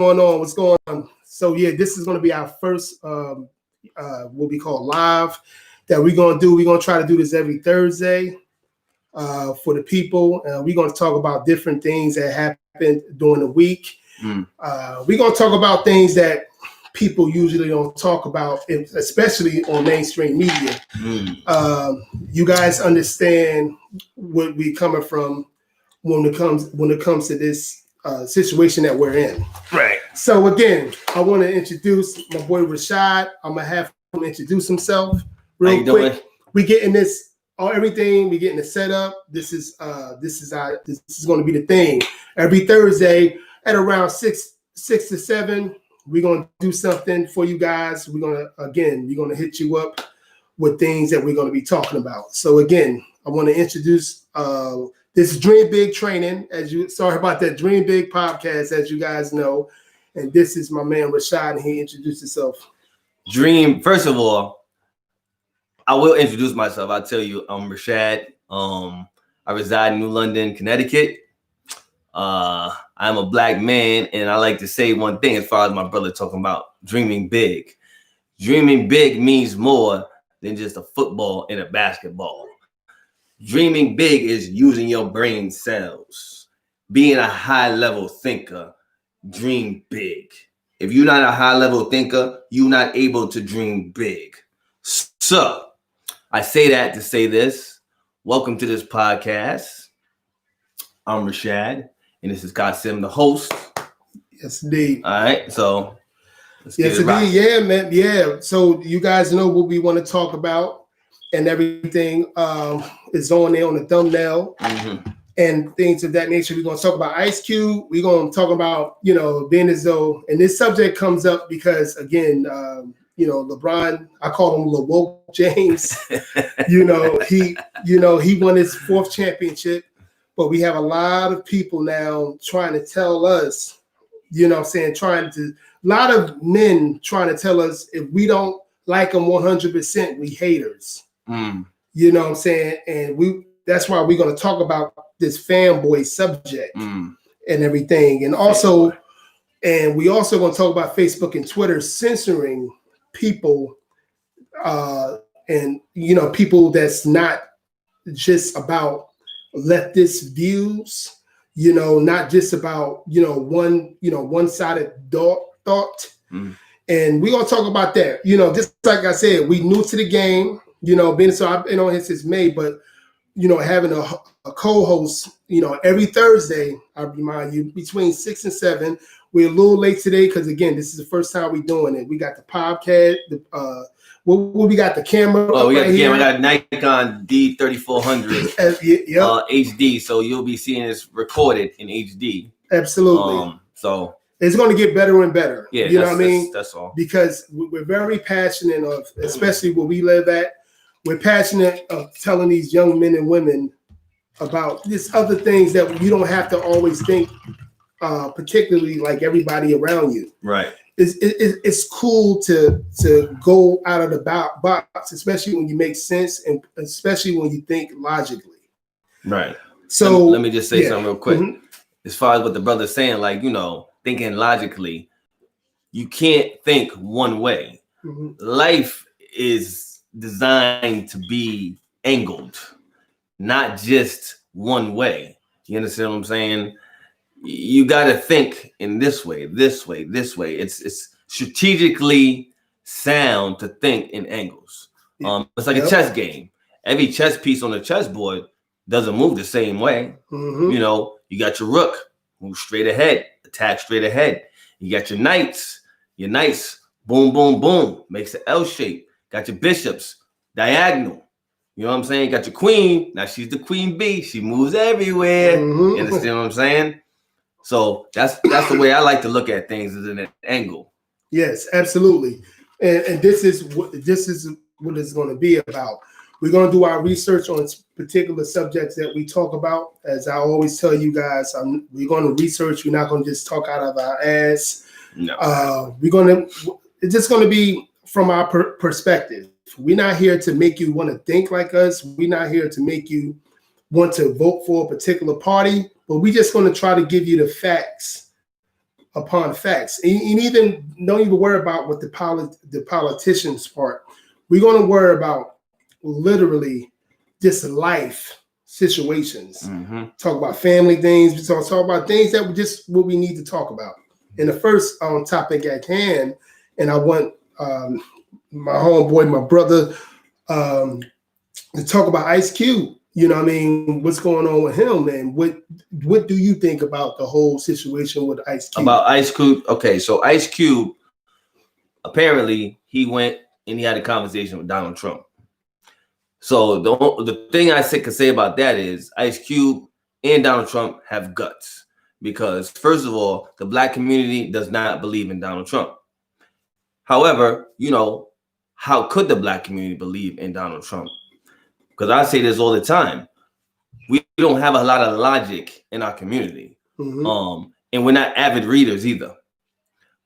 on? What's going on? So yeah, this is going to be our first what we call live that we're going to do. We're going to try to do this every Thursday for the people. We're going to talk about different things that happened during the week. We're going to talk about things that people usually don't talk about, especially on mainstream media. You guys understand what we're coming from when it comes to this situation that we're in. Right. So again, I want to introduce my boy Rashad. I'm gonna have him introduce himself real quick. We getting this everything. We getting it set up. This is going to be the thing. Every Thursday at around 6 to 7, we're gonna do something for you guys. We're gonna hit you up with things that we're gonna be talking about. So again, I want to introduce this is Dream Big Training. Sorry about that, Dream Big podcast, as you guys know. And this is my man Rashad, and he introduced himself. First of all, I will introduce myself. I'll tell you, I'm Rashad. I reside in New London, Connecticut. I'm a black man, and I like to say one thing as far as my brother talking about dreaming big. Dreaming big means more than just a football and a basketball. Dreaming big is using your brain cells, being a high-level thinker. Dream big. If you're not a high-level thinker, you're not able to dream big. So, I say that to say this. Welcome to this podcast. I'm Rashad, and this is Qasim, the host. Yes, indeed. All right, so let's get it right. Yeah, man. Yeah. So you guys know what we want to talk about. And everything is on there on the thumbnail and things of that nature. We're going to talk about Ice Cube. We're going to talk about, being as though, and this subject comes up because, again, LeBron, I call him LeWoke James. He won his 4th championship, but we have a lot of people now trying to tell us, a lot of men trying to tell us if we don't like them 100%, we haters. You know what I'm saying? And that's why we're going to talk about this fanboy subject and everything. And also, we also going to talk about Facebook and Twitter censoring people and, people that's not just about leftist views, not just about, one-sided thought. And we're going to talk about that. Just like I said, we new to the game. I've been on here since May, but having a co-host, every Thursday, I remind you, between 6 and 7. We're a little late today because again, this is the first time we're doing it. We got the podcast, we got the camera. Oh, we got the camera. We got Nikon D3400 HD, so you'll be seeing this recorded in HD. Absolutely. So it's going to get better and better. Yeah, you know what I mean? That's all. Because we're very passionate of, especially where we live at. We're passionate of telling these young men and women about these other things that you don't have to always think, particularly like everybody around you. Right. It's cool to go out of the box, especially when you make sense and especially when you think logically. Right. So let me just say something real quick. As far as what the brother's saying, like, thinking logically, you can't think one way. Life is designed to be angled, not just one way. You understand what I'm saying? You got to think in this way, this way, this way. It's strategically sound to think in angles. It's like a chess game. Every chess piece on the chessboard doesn't move the same way. You got your rook, move straight ahead, attack straight ahead. You got your knights, boom, boom, boom, makes an L shape. Got your bishops, diagonal. You know what I'm saying? Got your queen. Now she's the queen bee. She moves everywhere. You understand what I'm saying? So that's the way I like to look at things, is in an angle. Yes, absolutely. And this is what it's going to be about. We're going to do our research on particular subjects that we talk about. As I always tell you guys, we're going to research. We're not going to just talk out of our ass. No. It's just going to be from our perspective. We're not here to make you want to think like us. We're not here to make you want to vote for a particular party, but we're just going to try to give you the facts upon facts. And even don't even worry about what the politicians part. We're going to worry about literally just life situations. Talk about family things. We talk about things that we just what we need to talk about. And the first topic at hand, and I want my homeboy, my brother, to talk about Ice Cube. You know what I mean? What's going on with him, and what do you think about the whole situation with Ice Cube? About Ice Cube? Okay, so Ice Cube, apparently he went and he had a conversation with Donald Trump. So the thing I can say about that is Ice Cube and Donald Trump have guts. Because first of all, the black community does not believe in Donald Trump. However, you know, how could the black community believe in Donald Trump? Because I say this all the time. We don't have a lot of logic in our community. And we're not avid readers either.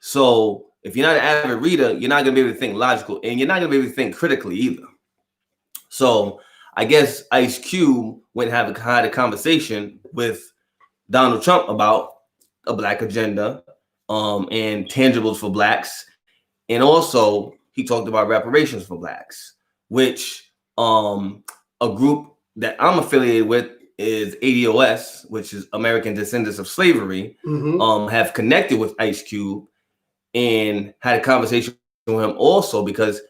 So if you're not an avid reader, you're not going to be able to think logical, and you're not going to be able to think critically either. So I guess Ice Cube went and had a conversation with Donald Trump about a black agenda and tangibles for blacks. And also he talked about reparations for blacks, which a group that I'm affiliated with is ADOS, which is American Descendants of Slavery, have connected with Ice Cube and had a conversation with him also because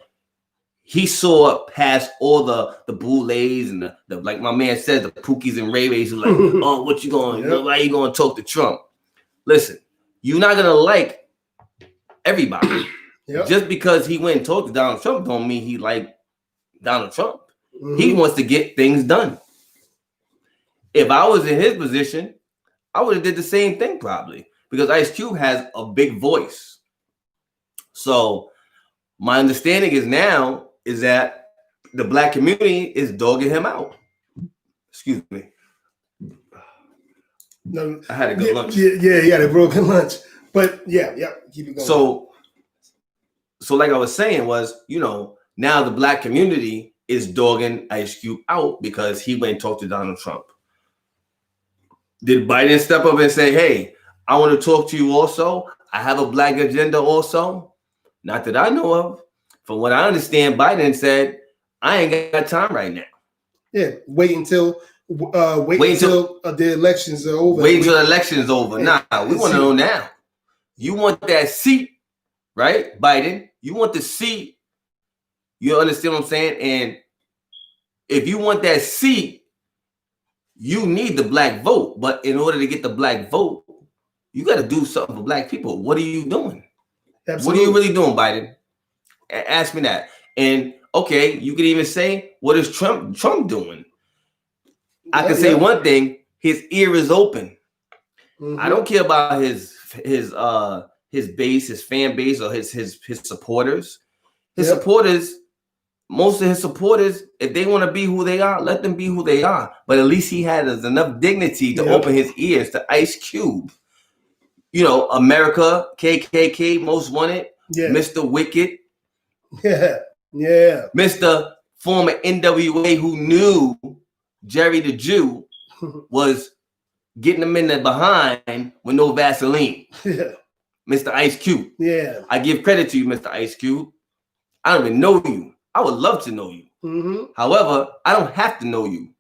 he saw past all the boulets and the like my man said, the Pookies and Ray Rays who like, oh, what you going, why you going to talk to Trump? Listen, you're not going to like everybody. Just because he went and talked to Donald Trump don't mean he like Donald Trump. He wants to get things done. If I was in his position, I would have did the same thing probably because Ice Cube has a big voice. So my understanding is that the black community is dogging him out. Excuse me. No, I had a good lunch. Yeah, he had a real good lunch. But yeah, keep it going. So like I was saying was, you know, now the black community is dogging Ice Cube out because he went and talked to Donald Trump. Did Biden step up and say, hey, I want to talk to you also? I have a black agenda also? Not that I know of. From what I understand, Biden said, I ain't got time right now. Yeah, wait until the elections are over. Wait until the election's over. Nah, we want to know now. You want that seat, right, Biden? You want the seat. You understand what I'm saying? And if you want that seat, you need the black vote. But in order to get the black vote, you got to do something for black people. What are you doing? Absolutely. What are you really doing, Biden? Ask me that. And okay, you could even say, what is Trump doing? I can say one thing, his ear is open. I don't care about his base, his fan base, or his supporters. His supporters, most of his supporters, if they want to be who they are, let them be who they are. But at least he has enough dignity to open his ears to Ice Cube. You know, America, KKK, Most Wanted, Mr. Wicked. Yeah. Mr. Former NWA who knew Jerry the Jew was getting him in the behind with no Vaseline. Mr. Ice Cube. Yeah. I give credit to you, Mr. Ice Cube. I don't even know you. I would love to know you. However, I don't have to know you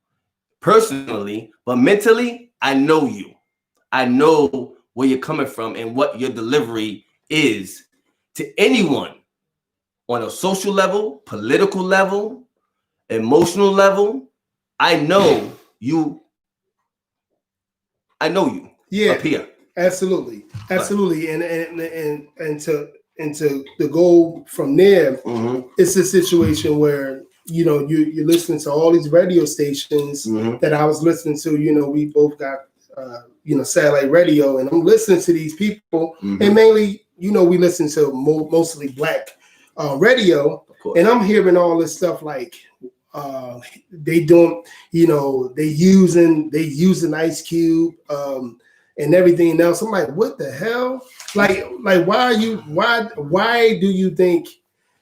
personally, but mentally, I know you. I know where you're coming from and what your delivery is to anyone on a social level, political level, emotional level. I know you. I know you. Up here. Absolutely. And to go from there, it's a situation where you're listening to all these radio stations that I was listening to. You know, we both got satellite radio, and I'm listening to these people, and mainly, we listen to mostly black radio, and I'm hearing all this stuff like they don't, they using Ice Cube and everything else. I'm like, what the hell? Like why do you think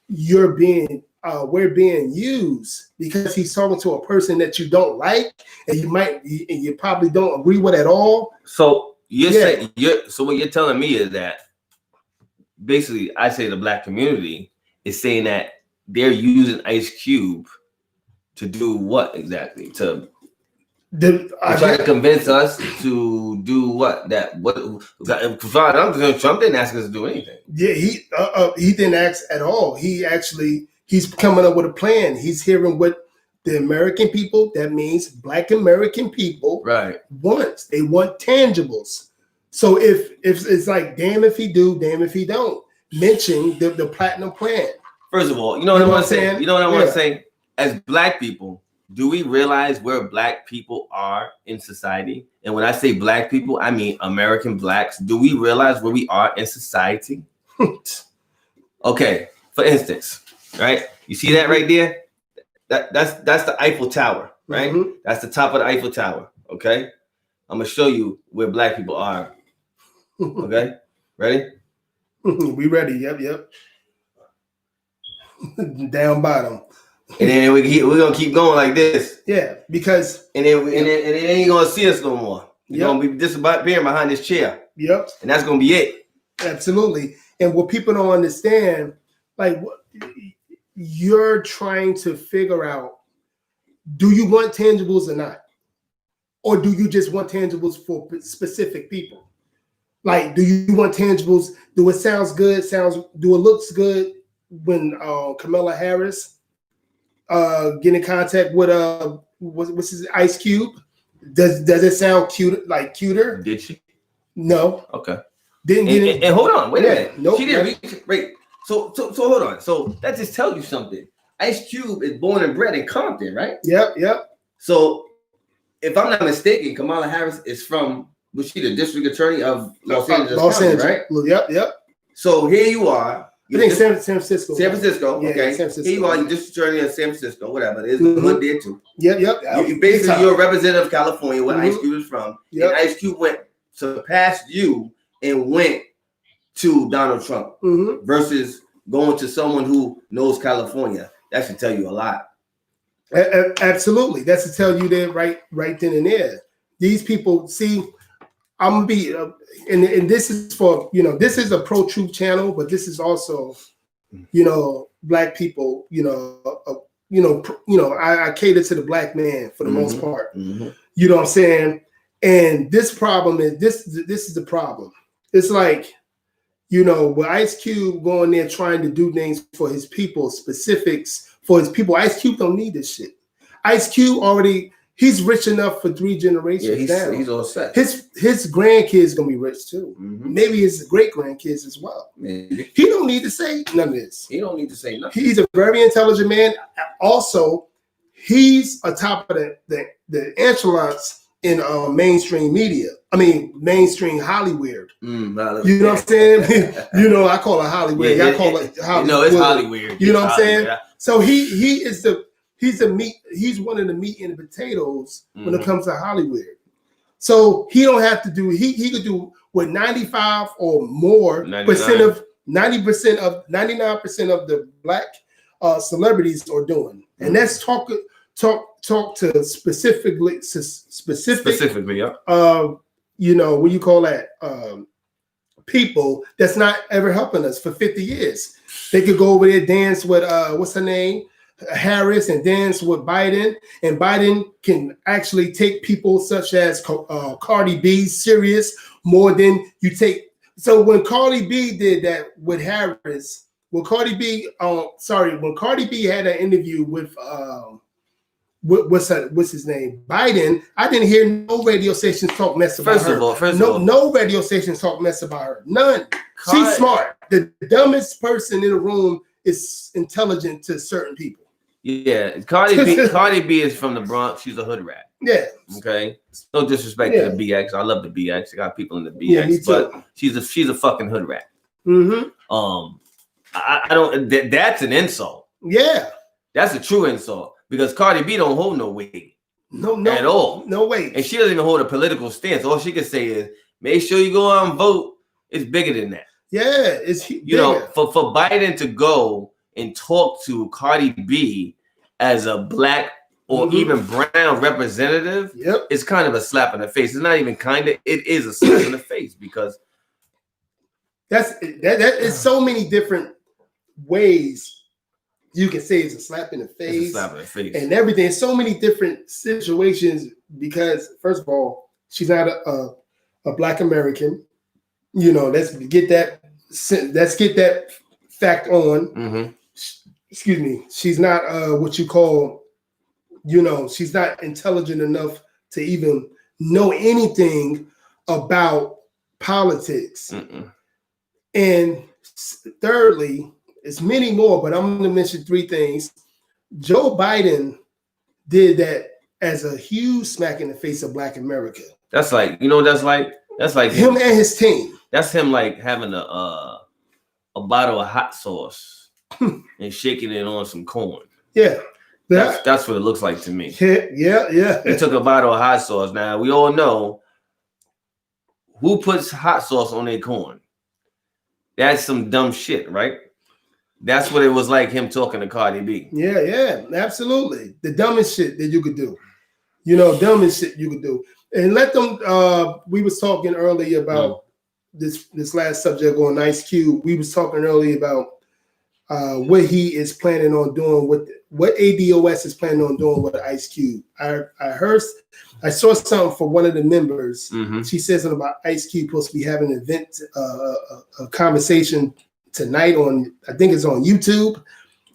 we're being used? Because he's talking to a person that you don't like and you probably don't agree with at all. So So what you're telling me is that basically, I say the black community is saying that they're using Ice Cube to do what exactly? To try to convince us to do what? Trump didn't ask us to do anything. Yeah, he didn't ask at all. He's coming up with a plan. He's hearing what the American people, that means Black American people, right, want. They want tangibles. So if it's like, damn if he do, damn if he don't. Mention the platinum plan. First of all, you know what I want to say? You know what I want to say? As Black people, do we realize where Black people are in society? And when I say Black people, I mean American Blacks. Do we realize where we are in society? Okay, for instance, right? You see that right there? That's the Eiffel Tower, right? Mm-hmm. That's the top of the Eiffel Tower, okay? I'm going to show you where Black people are. Okay? Ready? We ready. Yep. Down bottom. And then we're gonna keep going like this. Yeah, because and then it ain't gonna see us no more. You're gonna be disappearing behind this chair. Yep. And that's gonna be it. Absolutely. And what people don't understand, like, you're trying to figure out, do you want tangibles or not? Or do you just want tangibles for specific people? Like, do you want tangibles? Do it sounds good? Do it looks good when Kamala Harris get in contact with what's his Ice Cube? Does it sound cute? Like cuter? Did she? No. Okay. Didn't get it. And hold on, wait a minute. Nope. She didn't. Wait. So hold on. So that just tells you something. Ice Cube is born and bred in Compton, right? Yep. So if I'm not mistaken, Kamala Harris is from. Was she the district attorney of Los Angeles County, right? Yep. So here you are. I think San Francisco. San Francisco, okay. Yeah, San Francisco. Here you are, you district attorney of San Francisco, whatever. There's one there too. Yep. You're a representative of California, where Ice Cube is from. Yep. And Ice Cube surpassed you and went to Donald Trump versus going to someone who knows California. That should tell you a lot. Absolutely. That's to tell you that right then and there. These people, see, I'm gonna be, and this is for, this is a pro-truth channel, but this is also, Black people, I cater to the Black man for the most part. Mm-hmm. You know what I'm saying? And this problem is this is the problem. It's like, with Ice Cube going there trying to do things for his people, specifics for his people. Ice Cube don't need this shit. Ice Cube already, he's rich enough for 3 generations down. He's all set. His grandkids gonna be rich too. Mm-hmm. Maybe his great grandkids as well. Maybe. He don't need to say none of this. He don't need to say nothing. He's a very intelligent man. Also, he's atop of the echelons in mainstream media. I mean, mainstream Hollywood. You know what I'm saying? I call it Hollywood. I call it Hollywood. No, it's Hollywood. You know what I'm saying? Yeah. So he's one of the meat and the potatoes when it comes to Hollywood. So he don't have to do, he could do what 95 or more 99% of the Black celebrities are doing. And that's talk to specifically, yeah. What you call that? People that's not ever helping us for 50 years. They could go over there, dance with what's her name? Harris, and dance with Biden, and Biden can actually take people such as Cardi B serious more than you take. So when Cardi B did that with Harris, when Cardi B had an interview with what's his name, Biden, I didn't hear no radio stations talk mess about her. First of all, no radio stations talk mess about her. None. She's smart. The dumbest person in the room is intelligent to certain people. Yeah, Cardi B is from the Bronx. She's a hood rat. Yeah. Okay. No disrespect to the BX. I love the BX. I got people in the BX, but she's a fucking hood rat. Mm-hmm. I don't. That's an insult. Yeah. That's a true insult because Cardi B don't hold no weight. No, at all. No weight. And she doesn't even hold a political stance. All she can say is, "Make sure you go out and vote." It's bigger than that. Yeah, it's for Biden to go and talk to Cardi B as a Black or even brown representative, it's kind of a slap in the face. It's not even kind of, it is a slap in the face, because that is so many different ways you can say it's a slap in the face. It's a slap in the face. And everything. So many different situations, because first of all, she's not a Black American. You know, let's get that fact on. Excuse me. She's not what you call, you know, she's not intelligent enough to even know anything about politics. And thirdly, it's many more, but I'm going to mention 3 things. Joe Biden did that as a huge smack in the face of Black America. That's like, you know, that's like him and his team. That's him like having a bottle of hot sauce and shaking it on some corn. Yeah. That's what it looks like to me. Yeah. He took a bottle of hot sauce. Now, we all know who puts hot sauce on their corn. That's some dumb shit, right? That's what it was like, him talking to Cardi B. Yeah, absolutely. The dumbest shit that you could do. You know, dumbest shit you could do. And let them, we was talking earlier about this last subject on Ice Cube. We was talking earlier about what he is planning on doing, what ADOS is planning on doing with Ice Cube. I saw something for one of the members. She says something about Ice Cube supposed to be having an event, a conversation tonight on, I think it's on YouTube,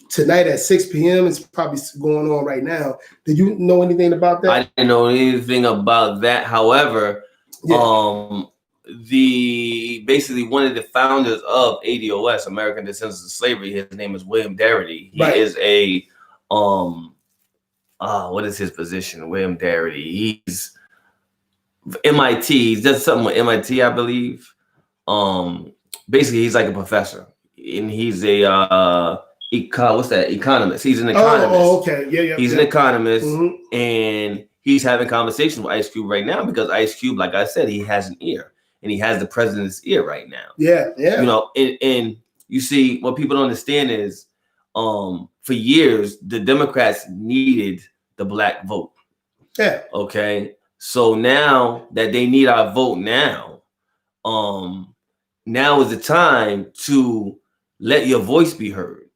tonight at 6 p.m. It's probably going on right now. Did you know anything about that? I didn't know anything about that. However, basically one of the founders of ADOS, American Descendants of Slavery, his name is William Darity. He is a what is his position? William Darity. He's MIT. He does something with MIT, I believe. Basically, he's like a professor, and he's a economist. He's an economist. Oh, okay, yeah. He's an economist, and he's having conversations with Ice Cube right now, because Ice Cube, like I said, he has an ear, and he has the president's ear right now. Yeah. You know, and you see, what people don't understand is, for years, the Democrats needed the Black vote. Yeah. Okay. So now that they need our vote now is the time to let your voice be heard.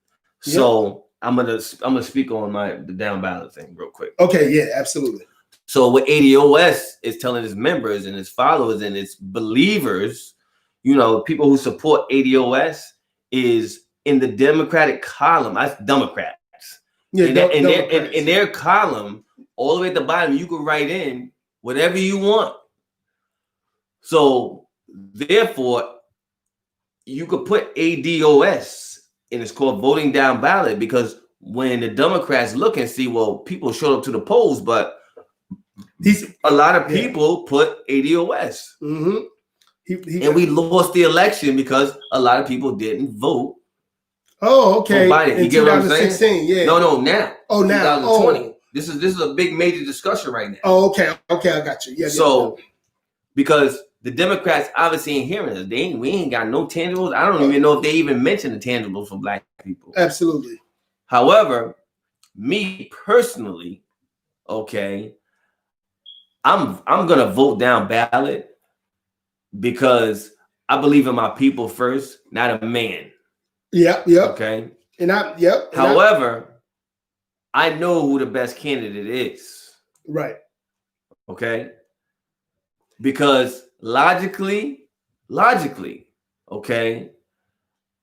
Yep. So I'm gonna speak on the down ballot thing real quick. Okay, yeah, absolutely. So what ADOS is telling its members and its followers and its believers, you know, people who support ADOS, is in the Democratic column. That's Democrats. Yeah, in their column, all the way at the bottom, you can write in whatever you want. So therefore, you could put ADOS, and it's called voting down ballot, because when the Democrats look and see, well, people showed up to the polls, but a lot of people put ADOS. And we lost the election because a lot of people didn't vote. Oh, okay. For Biden. You get what I'm saying? Yeah. No, now. Oh, now. 2020. Oh. This is a big major discussion right now. Oh, okay, I got you. Yeah. So, because the Democrats obviously ain't hearing us. We ain't got no tangibles. I don't even know if they even mention the tangibles for Black people. Absolutely. However, me personally, okay, I'm gonna vote down ballot, because I believe in my people first, not a man. Yep. Okay. However, I know who the best candidate is. Right. Okay. Because logically, okay,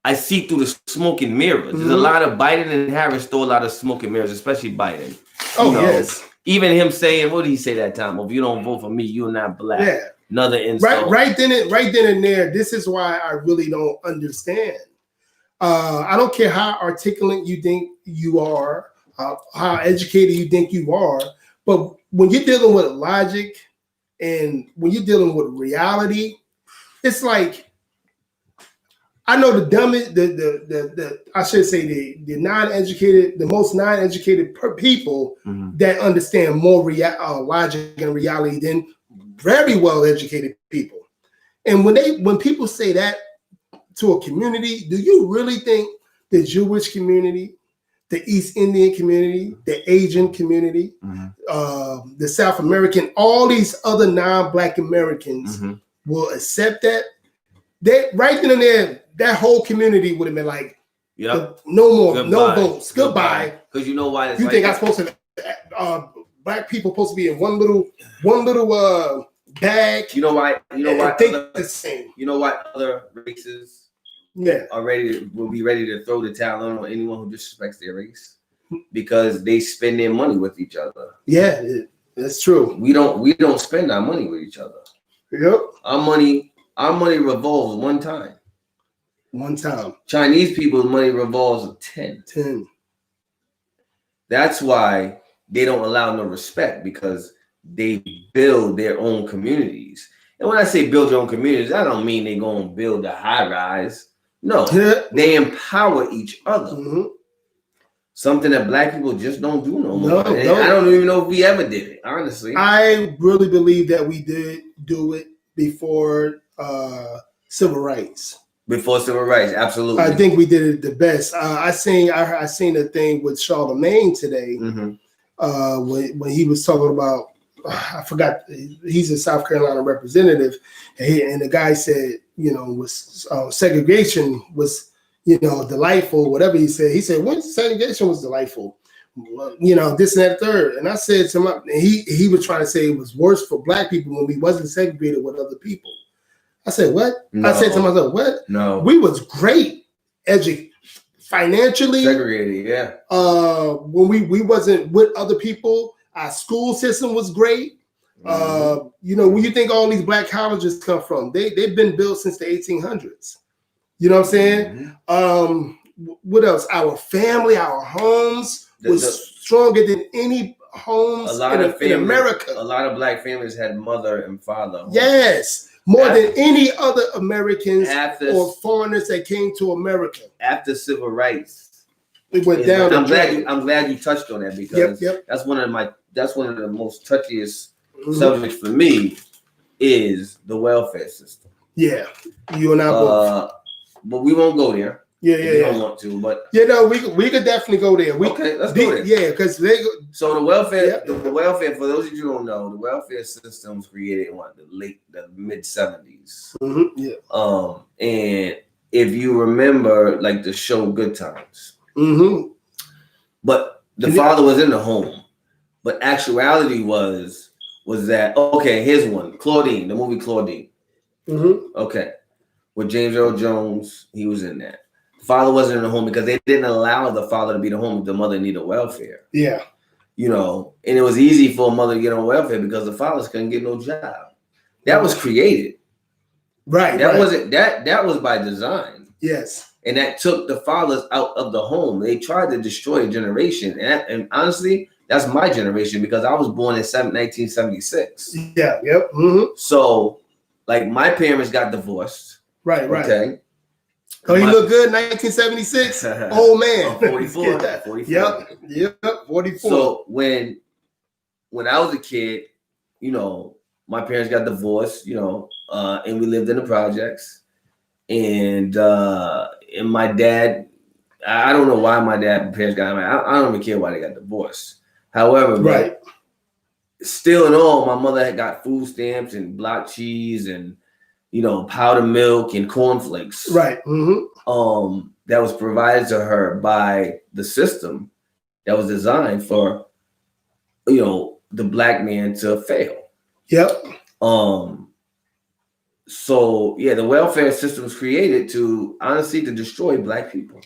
I see through the smoke and mirrors. There's a lot of Biden and Harris throw a lot of smoke and mirrors, especially Biden. Yes. Even him saying, what did he say that time? Well, if you don't vote for me, you're not Black. Yeah. Another insult. Right then and there. This is why I really don't understand. I don't care how articulate you think you are, how educated you think you are, but when you're dealing with logic and when you're dealing with reality, it's like, I know the dumbest, I should say the non-educated, the most non-educated people that understand more logic and reality than very well-educated people. And when people say that to a community, do you really think the Jewish community, the East Indian community, the Asian community, the South American, all these other non-Black Americans will accept that. They right then and there, that whole community would have been like, no more, goodbye. No votes, goodbye. Because you know why? You think I'm supposed to? Black people supposed to be in one little bag. You know why? You know why? The same. You know why other races? Will be ready to throw the towel on anyone who disrespects their race because they spend their money with each other. Yeah, that's true. We don't spend our money with each other. Yep. Our money revolves one time. One time. Chinese people's money revolves 10. That's why they don't allow no respect because they build their own communities. And when I say build your own communities, I don't mean they go and build a high rise. No, they empower each other. Something that Black people just don't do no more. I don't even know if we ever did it, honestly. I really believe that we did do it before civil rights. Before civil rights, absolutely. I think we did it the best. I seen a thing with Charlemagne today when he was talking about, I forgot, he's a South Carolina representative, and the guy said, was segregation was, delightful, whatever he said. He said, when segregation was delightful, this and that third. And I said to him, and he was trying to say it was worse for Black people when we wasn't segregated with other people. I said, what? No. I said to myself, what? No. We was great, financially. Segregated, yeah. When we wasn't with other people, our school system was great. Where you think all these Black colleges come from? They've been built since the 1800s. You know what I'm saying? What else? Our family, our homes was stronger than any homes in America. A lot of Black families had mother and father homes. Yes, more than any other Americans or foreigners that came to America. After civil rights, it went down. I'm glad you touched on that because that's one of the most touchiest subjects for me is the welfare system. Yeah, you and I both. But we won't go there. Yeah. Don't want to, but we could definitely go there. Okay, let's go there. Yeah, because so the welfare, the welfare. For those of you who don't know, the welfare system was created in the mid 70s. And if you remember, like the show Good Times, but the father was in the home, but actuality was that okay? Here's one, Claudine, the movie Claudine. Okay, with James Earl Jones, he was in that. The father wasn't in the home because they didn't allow the father to be the home if the mother needed welfare. Yeah. And it was easy for a mother to get on welfare because the fathers couldn't get no job. That was created. Right. Wasn't that was by design. Yes. And that took the fathers out of the home. They tried to destroy a generation. And honestly, that's my generation because I was born in 1976. Yeah. Yep. So, like, my parents got divorced. Right. Okay. Oh, you look good, 1976. Old man. 44. 44. Yep. 44. So when I was a kid, my parents got divorced, and we lived in the projects. And my dad, I don't know why my parents got married. I don't even care why they got divorced. However, still in all, my mother had got food stamps and block cheese and powdered milk and cornflakes. Right. That was provided to her by the system that was designed for, the Black man to fail. Yep. So the welfare system was created to destroy Black people.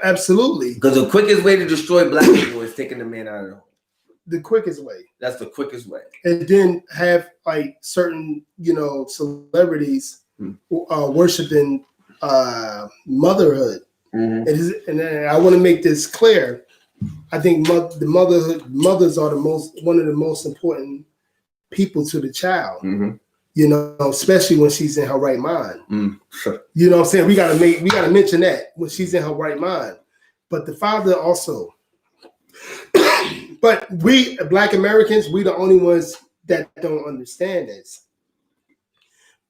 Absolutely. Because the quickest way to destroy Black people is taking the man out of the home. The quickest way. That's the quickest way. And then have like certain, celebrities worshiping motherhood. And I want to make this clear. I think mothers are one of the most important people to the child. Especially when she's in her right mind. Sure. You know what I'm saying? We gotta mention that when she's in her right mind. But the father also. But we Black Americans, we the only ones that don't understand this.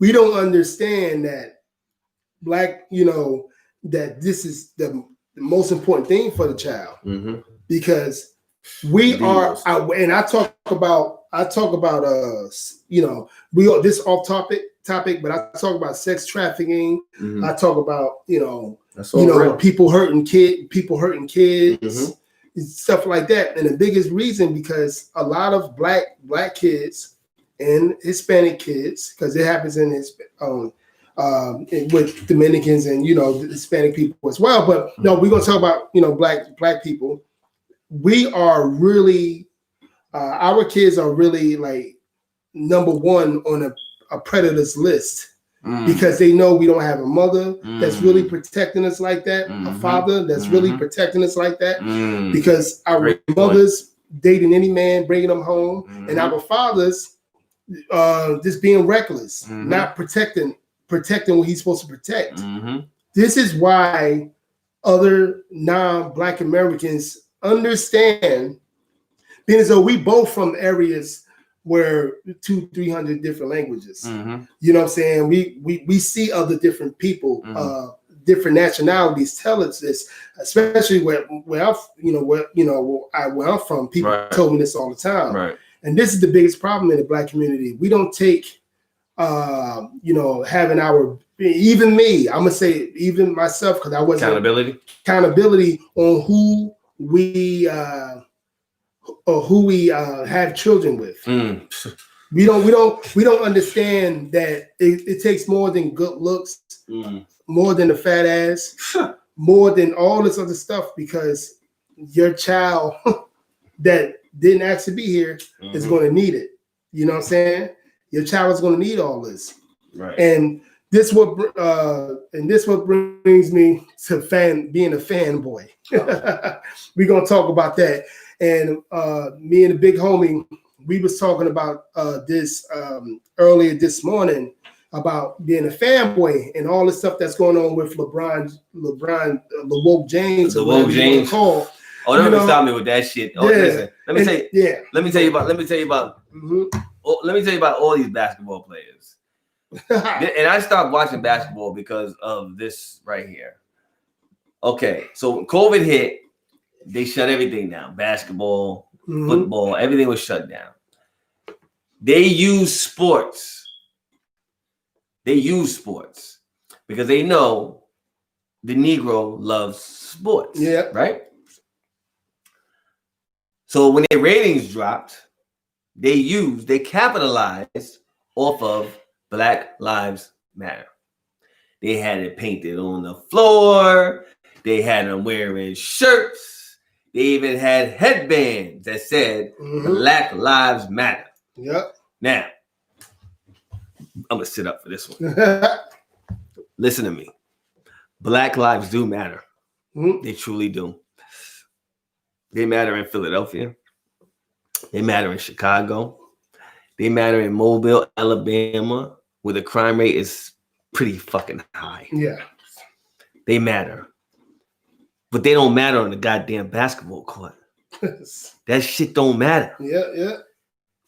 We don't understand that Black, that this is the most important thing for the child, because we are. And I talk about you know, we are this off topic, but I talk about sex trafficking. I talk about people hurting kids, stuff like that. And the biggest reason, because a lot of black kids and Hispanic kids, because it happens in his with Dominicans and Hispanic people as well. But no, we're gonna talk about black people. We are really our kids are really like number one on a predator's list, because they know we don't have a mother that's really protecting us like that, a father that's really protecting us like that, because our mothers dating any man, bringing them home, and our fathers just being reckless, not protecting what he's supposed to protect. This is why other non-Black Americans understand, being as though we both from areas where 200-300 different languages. You know what I'm saying? We see other different people, different nationalities tell us this, especially where I'm from. People told me this all the time. And this is the biggest problem in the Black community. We don't take having our, even me, I'm gonna say even myself, because I wasn't accountability on who we have children with. We don't understand that it takes more than good looks, more than a fat ass, more than all this other stuff, because your child that didn't ask to be here is going to need it. You know what I'm saying? Your child is going to need all this. And this what brings me to being a fanboy. We're gonna talk about that. And me and the big homie, we was talking about this earlier this morning, about being a fanboy and all the stuff that's going on with LeBron, James. Oh, don't stop me with that shit. Oh, listen, let me tell you about all these basketball players. And I stopped watching basketball because of this right here. Okay, so when COVID hit, they shut everything down. Basketball, football, everything was shut down. They use sports. Because they know the Negro loves sports. Right? So when their ratings dropped, they capitalized off of Black Lives Matter. They had it painted on the floor. They had them wearing shirts. They even had headbands that said Black Lives Matter. Now, I'm going to sit up for this one. Listen to me. Black lives do matter. They truly do. They matter in Philadelphia. They matter in Chicago. They matter in Mobile, Alabama, where the crime rate is pretty fucking high. They matter. But they don't matter on the goddamn basketball court. That shit don't matter.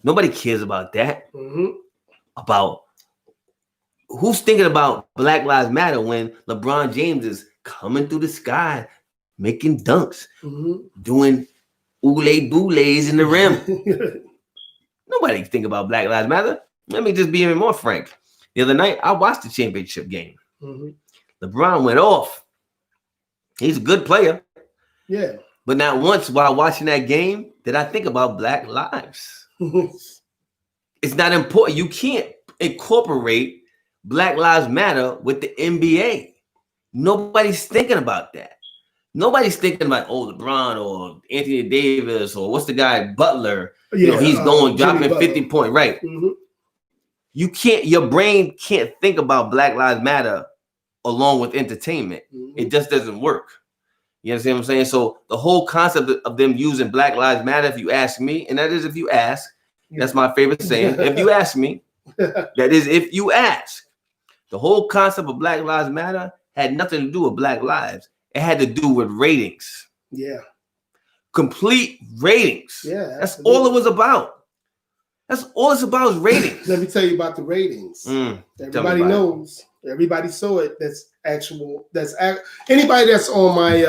Nobody cares about that. About who's thinking about Black Lives Matter when LeBron James is coming through the sky, making dunks, doing oolay-boolays in the rim. Nobody think about Black Lives Matter. Let me just be even more frank. The other night, I watched the championship game. LeBron went off. He's a good player. But not once while watching that game did I think about Black lives. It's not important. You can't incorporate Black Lives Matter with the NBA. Nobody's thinking about that. Nobody's thinking about, LeBron or Anthony Davis or what's the guy, Butler. He's going dropping 50 points. Right. You can't, your brain can't think about Black Lives Matter along with entertainment. It just doesn't work. You understand what I'm saying? So the whole concept of them using Black Lives Matter, if you ask me, and that is if you ask, that's my favorite saying. If you ask me, that is if you ask. The whole concept of Black Lives Matter had nothing to do with Black lives. It had to do with ratings. Complete ratings. That's all it was about. That's all it's about is ratings. Let me tell you about the ratings. Everybody knows. Everybody saw it. Anybody that's on my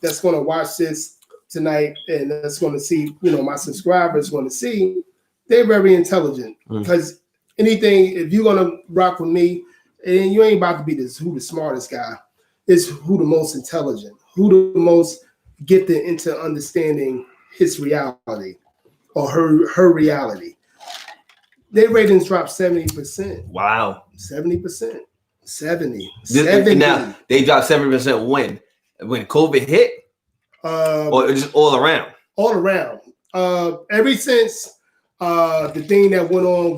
that's going to watch this tonight and that's going to see, my subscribers going to see. They're very intelligent because anything, if you're going to rock with me, and you ain't about to be who the smartest guy. It's who the most intelligent, who the most gifted into understanding his reality or her reality. Their ratings dropped 70%. Wow. 70%. 70. Now, they dropped 70% when COVID hit? Or just all around? All around. Ever since the thing that went on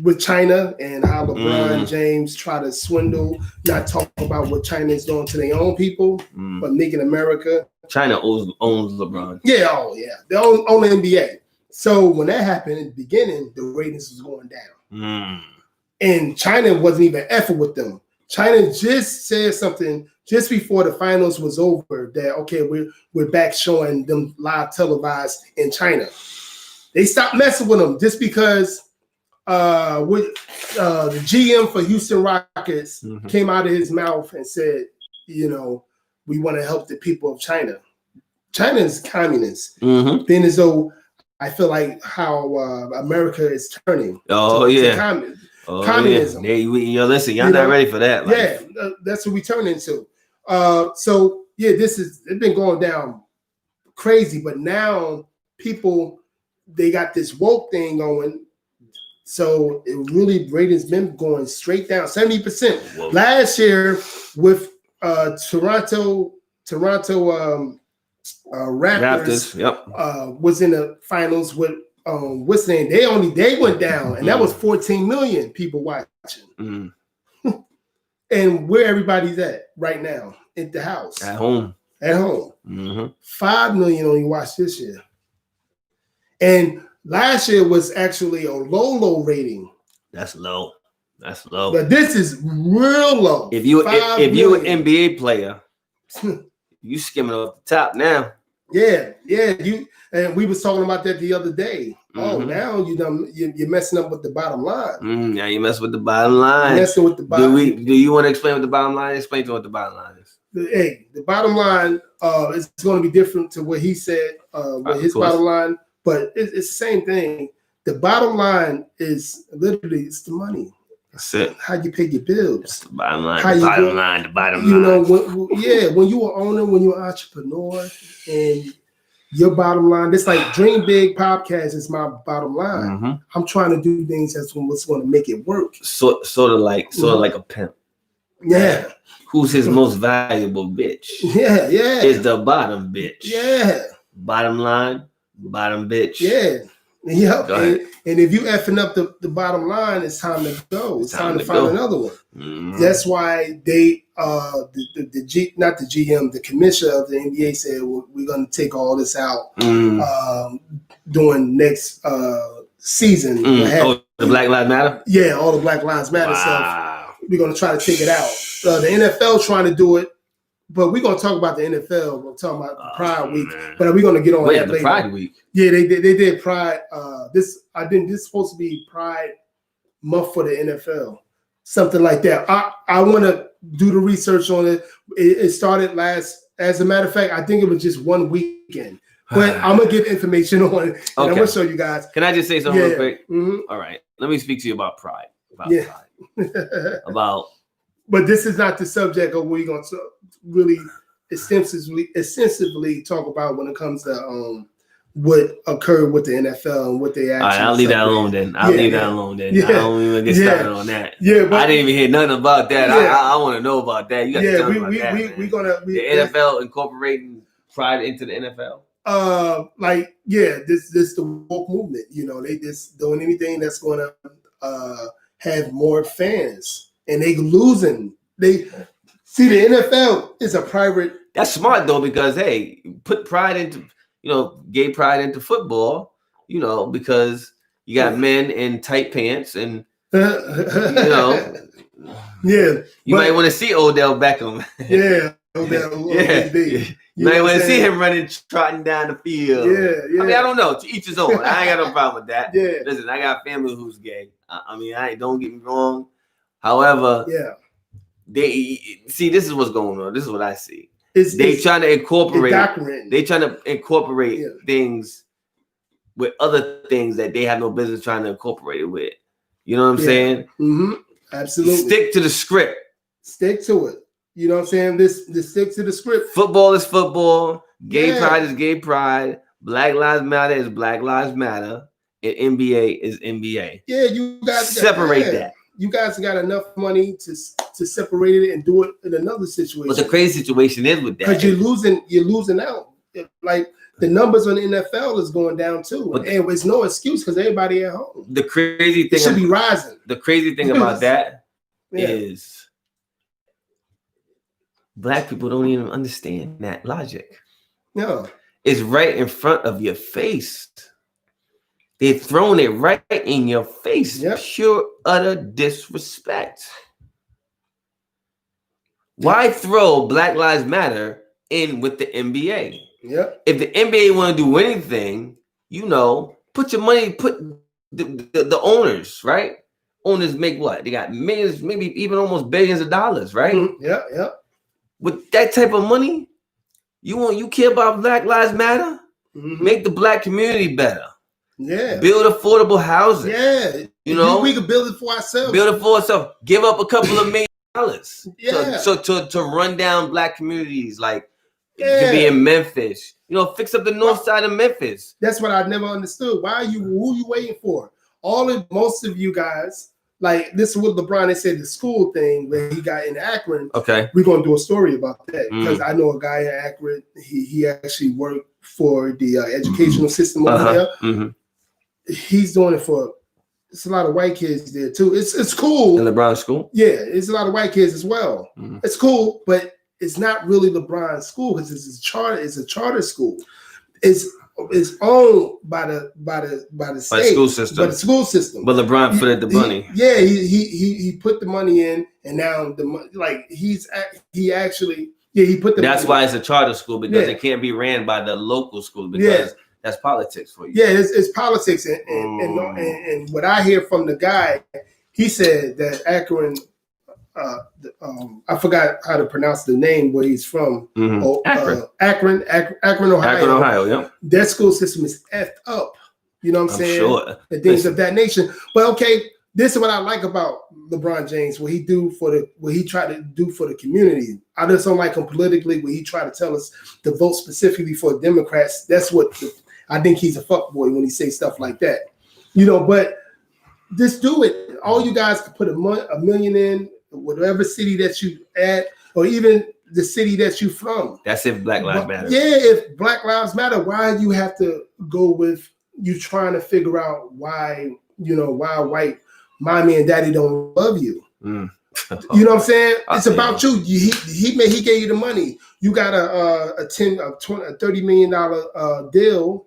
with China and how LeBron James try to swindle, not talk about what China is doing to their own people, but making America. China owns LeBron. Yeah, they own the NBA. So when that happened in the beginning, the ratings was going down. And China wasn't even effing with them. China just said something just before the finals was over that, okay, we're back showing them live televised in China. They stopped messing with them just because the GM for Houston Rockets came out of his mouth and said, we want to help the people of China. China is communist. Being as though I feel like how America is turning. To communism. Listen, y'all not ready for that. That's what we turn into. It's been going down crazy, but now people, they got this woke thing going. So it really ratings been going straight down 70%. Whoa. Last year with Toronto Raptors was in the finals with what's the name? They went down, and that was 14 million people watching. And where everybody's at right now at the house, at home. 5 million only watched this year, and last year was actually a low rating. That's low. But this is real low. If you're an NBA player, you skimming off the top now. Yeah. And we was talking about that the other day. Oh, now you're messing up with the bottom line. Now you mess with the bottom line. Messing with the bottom. Do you want to explain what the bottom line is? Explain to what the bottom line is. The bottom line is going to be different to what he said with his bottom line, but it's the same thing. The bottom line is literally it's the money. That's it. How you pay your bills. That's the bottom line. The bottom line. When you are owner, when you're an entrepreneur, and your bottom line, it's like Dream Big Podcast is my bottom line. I'm trying to do things that's what's going to make it work. Sort of like a pimp. Yeah. Who's his most valuable bitch? Yeah. Is the bottom bitch. Yeah. Bottom line, bottom bitch. Yeah. Yep. And if you effing up the bottom line, it's time to go. It's time to find another one. That's why they the GM, the commissioner of the NBA said we're going to take all this out during next season. The Black Lives Matter? Yeah, all the Black Lives Matter stuff. We're going to try to take it out. The NFL trying to do it. But we're gonna talk about the NFL. We're talking about Pride Week, but we're gonna get on that later. Pride Week. Yeah, they did Pride. This is supposed to be Pride Month for the NFL, something like that. I want to do the research on it. It started as a matter of fact, I think it was just one weekend. But I'm gonna get information on it, and I'm gonna show you guys. Can I just say something real quick? All right, let me speak to you about Pride. But this is not the subject of what we're going to really extensively talk about when it comes to what occurred with the NFL and what they actually. All right, I'll leave that alone then. Leave that alone then. I don't even get started on that. Yeah, but I didn't even hear nothing about that. I want to know about that. You got to tell me about that. We're gonna the NFL incorporating Pride into the NFL. This the woke movement. They just doing anything that's going to have more fans. And they losing. They see the NFL is a private. That's smart though, because hey, put pride into gay pride into football. Because you got men in tight pants, and Yeah, you might want to see Odell Beckham. Yeah, You might want to see him running, trotting down the field. Yeah. I mean, I don't know. To each his own. I ain't got no problem with that. Yeah. Listen, I got family who's gay. I mean, don't get me wrong. However, they see this is what's going on. This is what I see. They trying to incorporate. They trying to incorporate things with other things that they have no business trying to incorporate it with. You know what I'm saying? Mm-hmm. Absolutely. Stick to the script. Stick to it. You know what I'm saying? This stick to the script. Football is football. Gay pride is gay pride. Black Lives Matter is Black Lives Matter. And NBA is NBA. Yeah, you guys separate that. You guys got enough money to separate it and do it in another situation. But the crazy situation is with that. Because you're losing out. Like the numbers on the NFL is going down too. And it's no excuse because everybody at home. The crazy thing should be rising. The crazy thing about that is Black people don't even understand that logic. No. It's right in front of your face. They're throwing it right in your face. Yep. Pure, utter disrespect. Why throw Black Lives Matter in with the NBA? Yep. If the NBA want to do anything, put your money, put the owners, right? Owners make what? They got millions, maybe even almost billions of dollars, right? Mm-hmm. Yeah. With that type of money, you care about Black Lives Matter? Mm-hmm. Make the Black community better. Yeah. Build affordable housing. Yeah. We can build it for ourselves. Give up a couple of $1 million. Yeah. To run down Black communities to be in Memphis. Fix up the north side of Memphis. That's what I never understood. Who you waiting for? Most of you guys, like this is what LeBron said, the school thing where he got in Akron. Okay. We're gonna do a story about that because I know a guy in Akron. He actually worked for the educational system over there. Mm-hmm. He's doing it for. It's a lot of white kids there too. It's cool. In LeBron's school. Yeah, it's a lot of white kids as well. Mm-hmm. It's cool, but it's not really LeBron's school because it's a charter school. It's owned by the state, school system. By the school system. But LeBron put the money. He put the money in, and now he put the. That's why it's a charter school because it can't be ran by the local school because that's politics for you. Yeah, it's politics, and what I hear from the guy, he said that Akron. I forgot how to pronounce the name where he's from. Mm-hmm. Akron, Ohio. Akron, Ohio, yeah. Their school system is effed up. You know what I'm saying? Sure. And things of that nature. But okay, this is what I like about LeBron James, what he tried to do for the community. I just don't like him politically, where he tried to tell us to vote specifically for Democrats. That's what I think he's a fuckboy when he says stuff like that. But just do it. All you guys can put $1 million in. Whatever city that you at, or even the city that you from. That's if Black Lives Matter. Yeah, if Black Lives Matter, why you have to go with you trying to figure out why white mommy and daddy don't love you. You know what I'm saying? It's about you. He gave you the money. You got a $30 million deal.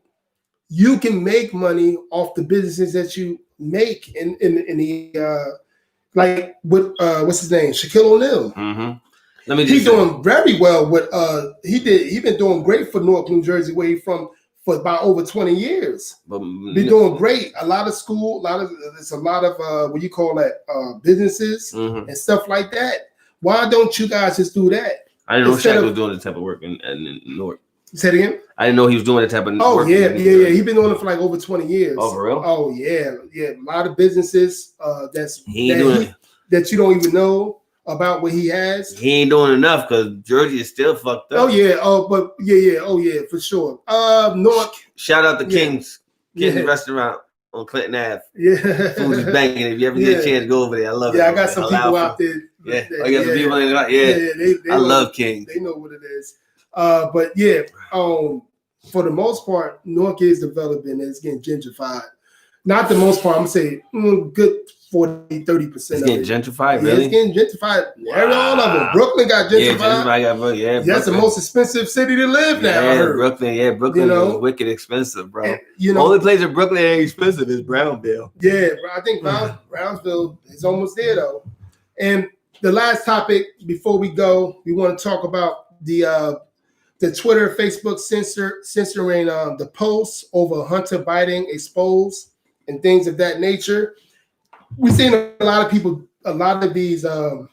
You can make money off the businesses that you make in the like with what's his name, Shaquille O'Neal. Mm-hmm. He's doing very well with He been doing great for Newark, New Jersey, where he's from for about over 20 years. Been doing great. A lot of what you call that businesses and stuff like that. Why don't you guys just do that? I didn't know Shaq was doing the type of work in Newark. Say it again. I didn't know he was doing that type of work. Oh yeah. He's been doing it for like over 20 years. Oh, for real? Oh yeah. A lot of businesses that you don't even know about what he has. He ain't doing enough because Jersey is still fucked up. Oh yeah. Oh yeah, for sure. Newark. Shout out to King's Restaurant on Clinton Ave. Yeah. Food is banging. If you ever get a chance, go over there. I love it. Yeah, I got some people out there. Yeah. I got some people in there. Yeah. I love King. They know what it is. But yeah, for the most part, Newark is developing and it's getting gentrified. Not the most part, I'm gonna say good 40-30%. It's getting gentrified, really? Yeah, it's getting gentrified. Wow. All of them. Brooklyn got gentrified. That's the most expensive city to live now. Brooklyn is wicked expensive, bro. And, the only place in Brooklyn that ain't expensive is Brownville. Yeah, I think Brownsville is almost there though. And the last topic before we go, we want to talk about the Twitter, Facebook censoring the posts over Hunter Biden exposed and things of that nature. We've seen a lot of people, a lot of these far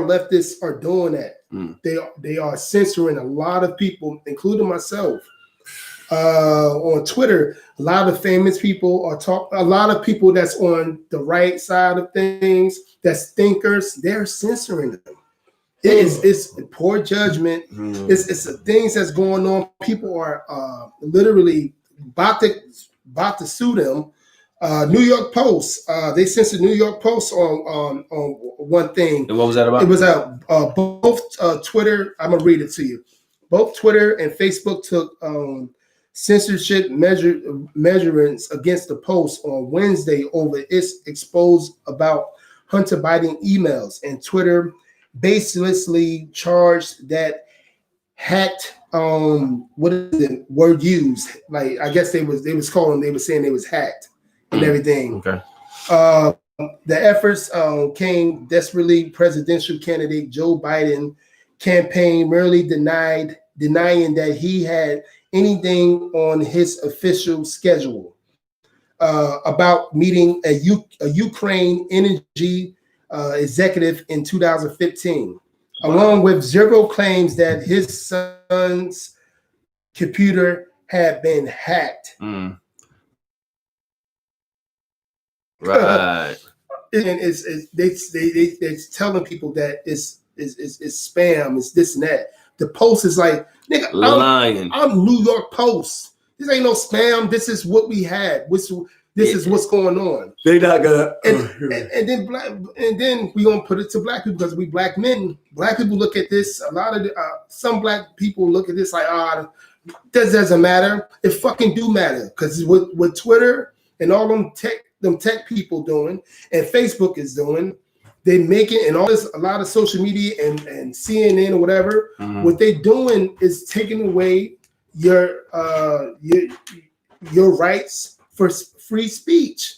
leftists are doing that. They are censoring a lot of people, including myself. On Twitter, a lot of famous people are a lot of people that's on the right side of things, that's thinkers, they're censoring them. It's poor judgment. It's the things that's going on. People are literally about to sue them. New York Post, they censored New York Post on one thing. And what was that about? It was both Twitter. I'm gonna read it to you. Both Twitter and Facebook took censorship measurements against the Post on Wednesday over its exposed about Hunter Biden emails, and Twitter baselessly charged that hacked. What is the word used? Like, I guess they was saying they was hacked and everything. Okay. The efforts came desperately. Presidential candidate Joe Biden campaign merely denying that he had anything on his official schedule about meeting a Ukraine energy executive in 2015, along with zero claims that his son's computer had been hacked. Right. And it's telling people that it's spam, it's this and that. The Post is like, nigga, lying. I'm New York Post. This ain't no spam. This is what we had. This is what's going on. They not gonna. And then we gonna put it to black people because we black men. Black people look at this. A lot of some black people look at this like, that doesn't matter. It fucking do matter because with Twitter and all them tech people doing and Facebook is doing, they make it, and all this, a lot of social media and CNN or whatever, what they doing is taking away your rights for free speech,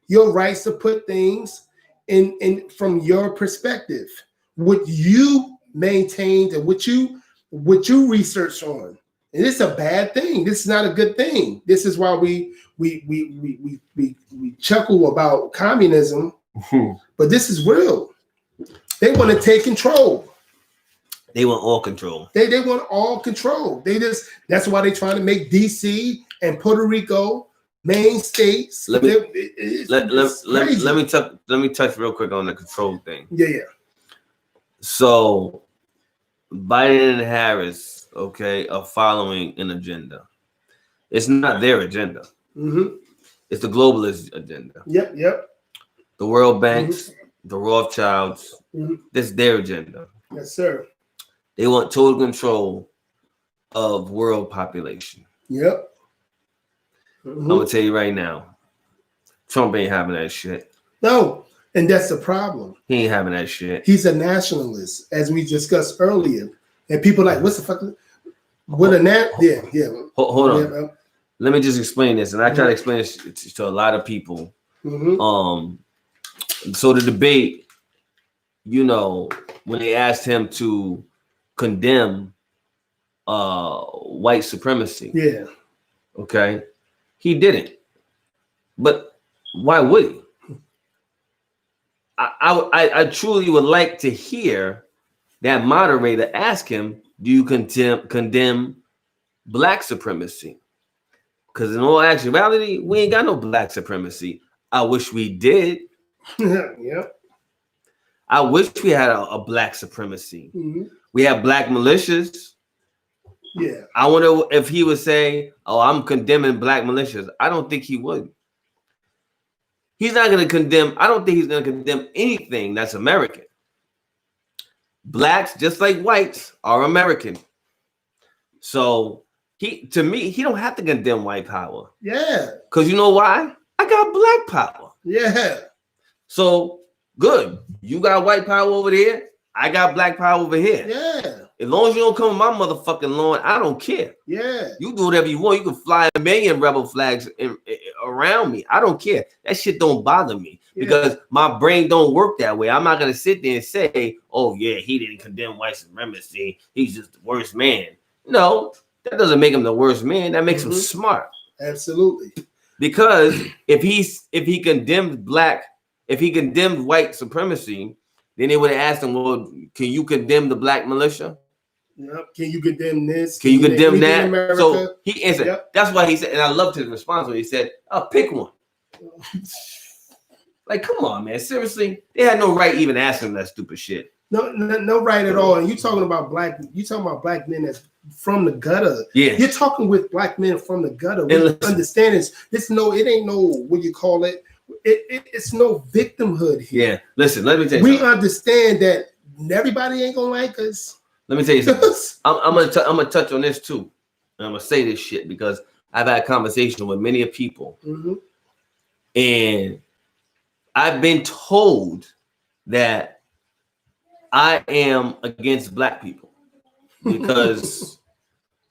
your rights to put things in from your perspective, what you maintained and what you research on. And it's a bad thing. This is not a good thing. This is why we chuckle about communism, but this is real. They want to take control. They want all control. They want all control. That's why they're trying to make DC and Puerto Rico main states. Let me touch real quick on the control thing. Yeah. So Biden and Harris, okay, are following an agenda. It's not their agenda. It's the globalist agenda. Yep. The World Banks, the Rothschilds. That's their agenda. Yes, sir. They want total control of world population. Yep. I'm gonna tell you right now, Trump ain't having that shit. No, and that's the problem. He ain't having that shit. He's a nationalist, as we discussed earlier. And people like, what's the fuck? What a yeah. Hold on. Yeah, let me just explain this, and I try to explain this to a lot of people. So the debate, when they asked him to condemn white supremacy, okay, he didn't. But why would he? I truly would like to hear that moderator ask him, do you condemn black supremacy? Because in all actuality, we ain't got no black supremacy. I wish we did. Yep. I wish we had a black supremacy. We have black militias. Yeah. I wonder if he would say, "Oh, I'm condemning black militias." I don't think he would. He's not going to condemn. I don't think he's going to condemn anything that's American. Blacks, just like whites, are American. So he don't have to condemn white power. Yeah. Because you know why? I got black power. Yeah. So good. You got white power over there. I got black power over here. Yeah. As long as you don't come on my motherfucking lawn, I don't care. Yeah. You do whatever you want. You can fly 1 million rebel flags around me. I don't care. That shit don't bother me because my brain don't work that way. I'm not gonna sit there and say, "Oh yeah, he didn't condemn white supremacy. He's just the worst man." No, that doesn't make him the worst man. That makes him smart. Absolutely. Because if he condemned white supremacy, then they would have asked him, "Well, can you condemn the black militia? Yep. Can you condemn this? Can you condemn that?" So he answered. Yep. That's why he said, and I loved his response when he said, "I'll pick one." Like, come on, man. Seriously, they had no right even asking that stupid shit. No right at all. And you talking about black men that's from the gutter. Yeah. You're talking with black men from the gutter. We understand this. It ain't no, what you call it? It's no victimhood here. Yeah. Listen, let me tell you something. Understand that everybody ain't gonna like us. Let me tell you something. I'm gonna touch on this too. And I'm gonna say this shit because I've had conversation with many people. And I've been told that I am against black people because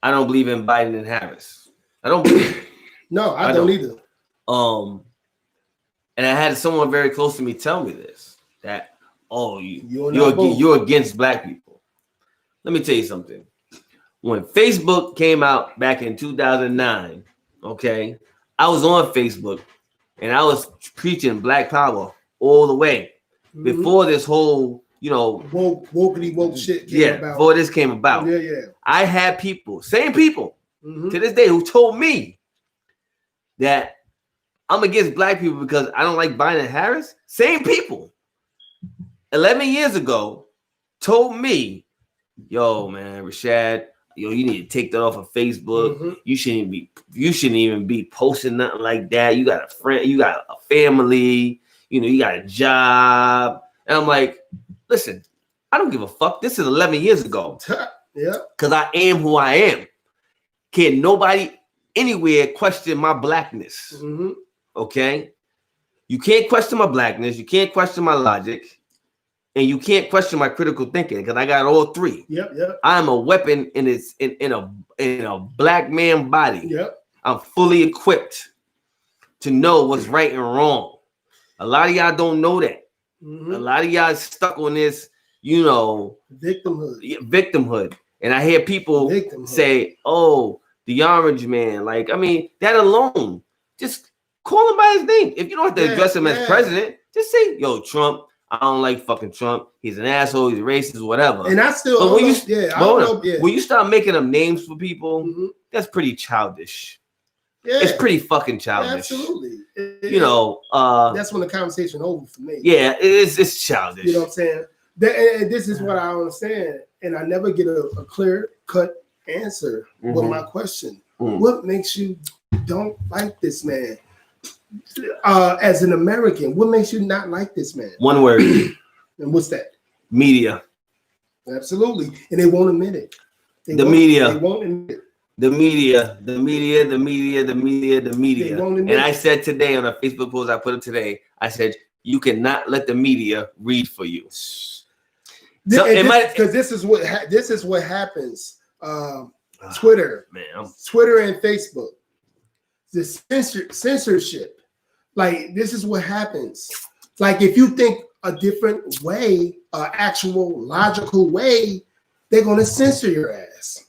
I don't believe in Biden and Harris. I don't believe it. No, I don't either. And I had someone very close to me tell me this, that, oh, you're against black people. Let me tell you something. When Facebook came out back in 2009, okay, I was on Facebook and I was preaching Black Power all the way before this whole, woke shit came about. Before this came about. I had people, same people to this day, who told me that I'm against black people because I don't like Biden and Harris. Same people 11 years ago told me, yo, man, Rashad, you need to take that off of Facebook. You shouldn't even be posting nothing like that. You got a friend, you got a family, you got a job. And I'm like, listen, I don't give a fuck. This is 11 years ago. Yeah. Because I am who I am. Can nobody anywhere question my blackness? Okay? You can't question my blackness. You can't question my logic. And you can't question my critical thinking because I got all three. Yep. I am a weapon in a black man body. Yep. I'm fully equipped to know what's right and wrong. A lot of y'all don't know that. A lot of y'all stuck on this, victimhood. And I hear people say, "Oh, the orange man." Like, I mean, that alone, just call him by his name. If you don't have to address him as president, just say, "Yo, Trump, I don't like fucking Trump. He's an asshole. He's racist, whatever." And I still, but when you start making them names for people, that's pretty childish. Yeah, it's pretty fucking childish. Absolutely. That's when the conversation over for me. Yeah, it's childish. You know what I'm saying? And this is what I understand, and I never get a clear cut answer with my question. What makes you don't like this man? As an American, what makes you not like this man? One word. And what's that? Media. Absolutely. And they won't admit it. The media. They won't admit it. The media. And I said today on a Facebook post I put up today, I said, you cannot let the media read for you. Because this is what happens. Twitter and Facebook. The censorship. Like, this is what happens. Like, if you think a different way, actual logical way, they're going to censor your ass.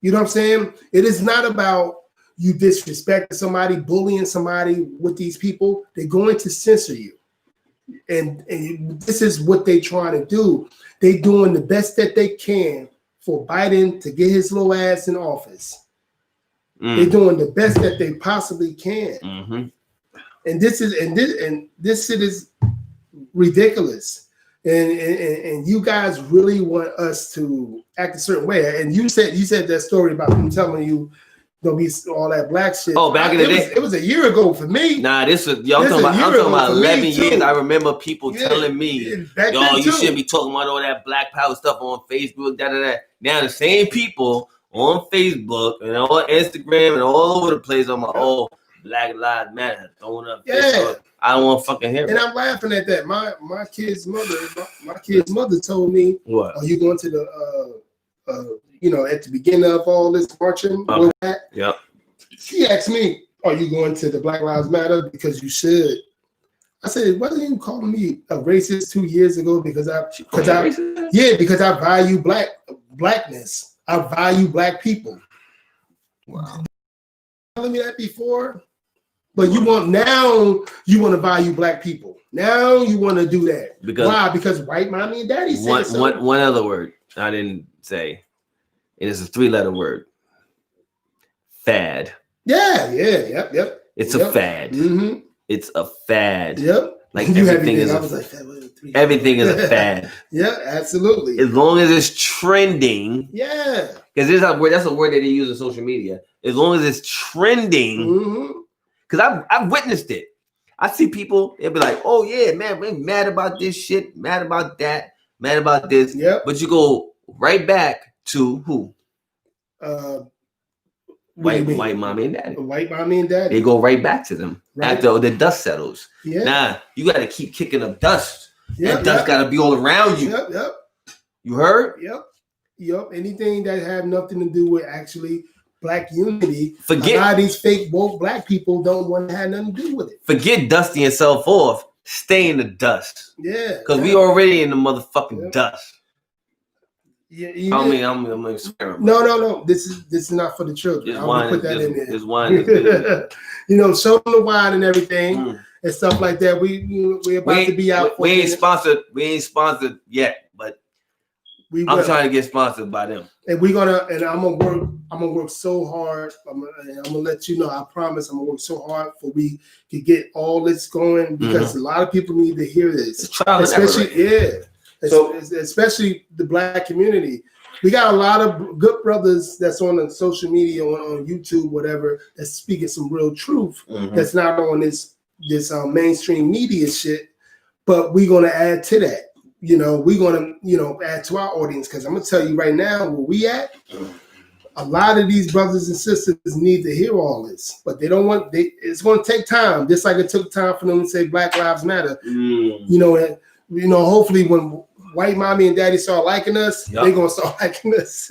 You know what I'm saying? It is not about you disrespecting somebody, bullying somebody with these people. They're going to censor you. And this is what they're trying to do. They're doing the best that they can for Biden to get his little ass in office. They're doing the best that they possibly can. And this shit is ridiculous. And you guys really want us to act a certain way. And you said that story about them telling you don't be all that black shit. Oh, back in the day, it was a year ago for me. Nah, I'm talking about 11 years. I remember people telling me, "Yo, you shouldn't be talking about all that black power stuff on Facebook." Now the same people on Facebook and on Instagram and all over the place, I'm like, "Oh, Black Lives Matter, throwing up." I don't want to fucking hear it. And I'm laughing at that. My kid's mother told me, "What? Are you going to the at the beginning of all this marching?" Yep. She asked me, are you going to the Black Lives Matter? Because you should. I said, wasn't you calling me a racist 2 years ago because I value blackness. I value black people. Wow. Telling me that before, but you want to value black people. Now you want to do that. Why? Because white mommy and daddy said so. One other word I didn't say. It is a 3-letter word. Fad. Yeah. Yep. It's a fad. Mm-hmm. It's a fad. Yep. Like everything is everything is a fad. Yeah, absolutely. As long as it's trending. Yeah. Because that's a word that they use in social media. As long as it's trending. Because I've witnessed it. I see people, they'll be like, oh yeah, man, we're mad about this shit, mad about that, mad about this. Yep. But you go right back to who? White mommy and daddy. White mommy and daddy. They go right back to them after the dust settles. Yeah. Nah, you got to keep kicking up dust. Yep, that dust got to be all around you. Yep. You heard? Yep. Anything that have nothing to do with actually black unity. A lot of these fake woke black people don't want to have nothing to do with it. Forget dusting yourself off. Stay in the dust. Yeah. Because we already in the motherfucking dust. Yeah, I'm swearing. No. This is not for the children. I'm gonna put that in there. This wine is good. Show them the wine and everything and stuff like that. We're about to be out. We ain't sponsored yet, but I'm trying to get sponsored by them. And I'm gonna work so hard. I'm gonna let you know. I promise. I'm gonna work so hard for we to get all this going because a lot of people need to hear this, especially the black community. We got a lot of good brothers that's on the social media, on YouTube, whatever, that's speaking some real truth. That's not on this mainstream media shit. But we're gonna add to that. We're gonna add to our audience because I'm gonna tell you right now where we at. A lot of these brothers and sisters need to hear all this, but they don't want. It's gonna take time, just like it took time for them to say Black Lives Matter. Hopefully when white mommy and daddy start liking us, they're gonna start liking us.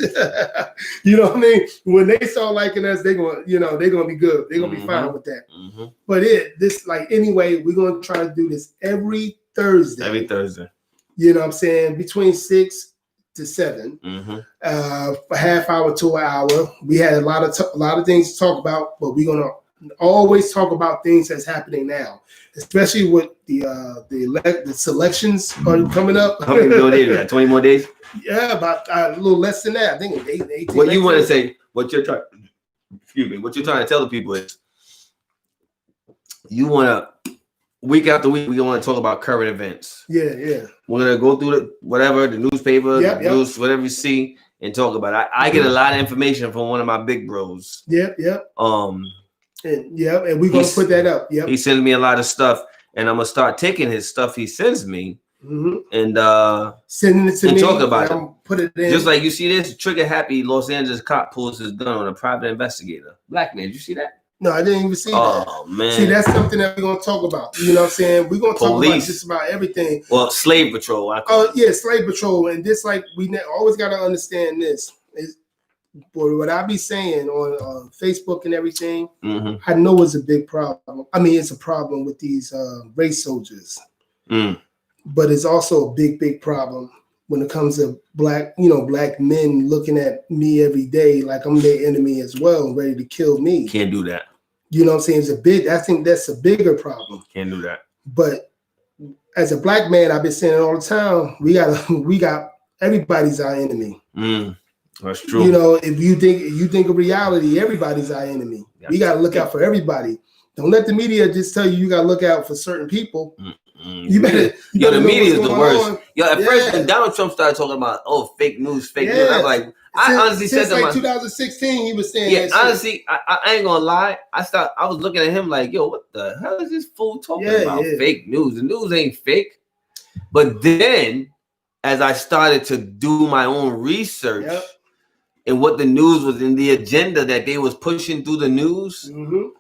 You know what I mean? When they start liking us, they're gonna be good. They're gonna be fine with that. But anyway, we're gonna try to do this every Thursday. You know what I'm saying? Between 6 to 7, a half hour to an hour. We had a lot of things to talk about, but we're gonna always talk about things that's happening now, especially with the selections are coming up. How many more days? 20 more days? Yeah, about a little less than that. I think 18. What you want to say? What you're trying to tell the people is, you want to. Week after week, we want to talk about current events. Yeah. We're gonna go through the newspaper, news, whatever you see, and talk about it. I get a lot of information from one of my big bros. Yep. And we're gonna put that up. Yep. He sends me a lot of stuff, and I'm gonna start taking his stuff he sends me and sending it to me. And talk about it. Put it in. Just like you see this trigger happy Los Angeles cop pulls his gun on a private investigator. Black man, did you see that? No, I didn't even see that. Oh, man. See, that's something that we're going to talk about. You know what I'm saying? We're going to talk about just about everything. Well, slave patrol. Slave patrol. And just like we always got to understand this. What I be saying on Facebook and everything, I know it's a big problem. I mean, it's a problem with these race soldiers. But it's also a big, big problem when it comes to black men looking at me every day like I'm their enemy as well, ready to kill me. Can't do that. You know what I'm saying? I think that's a bigger problem. Can't do that. But as a black man, I've been saying it all the time. We got everybody's our enemy. That's true. If you think of reality, everybody's our enemy. We got to look out for everybody. Don't let the media just tell you got to look out for certain people. You better. The media is the worst. At first, when Donald Trump started talking about fake news, I'm like, I honestly said like 2016, he was saying. Yeah, honestly, I ain't gonna lie. I was looking at him like, yo, what the hell is this fool talking about? Fake news. The news ain't fake. But then, as I started to do my own research. And what the news was in the agenda that they was pushing through the news,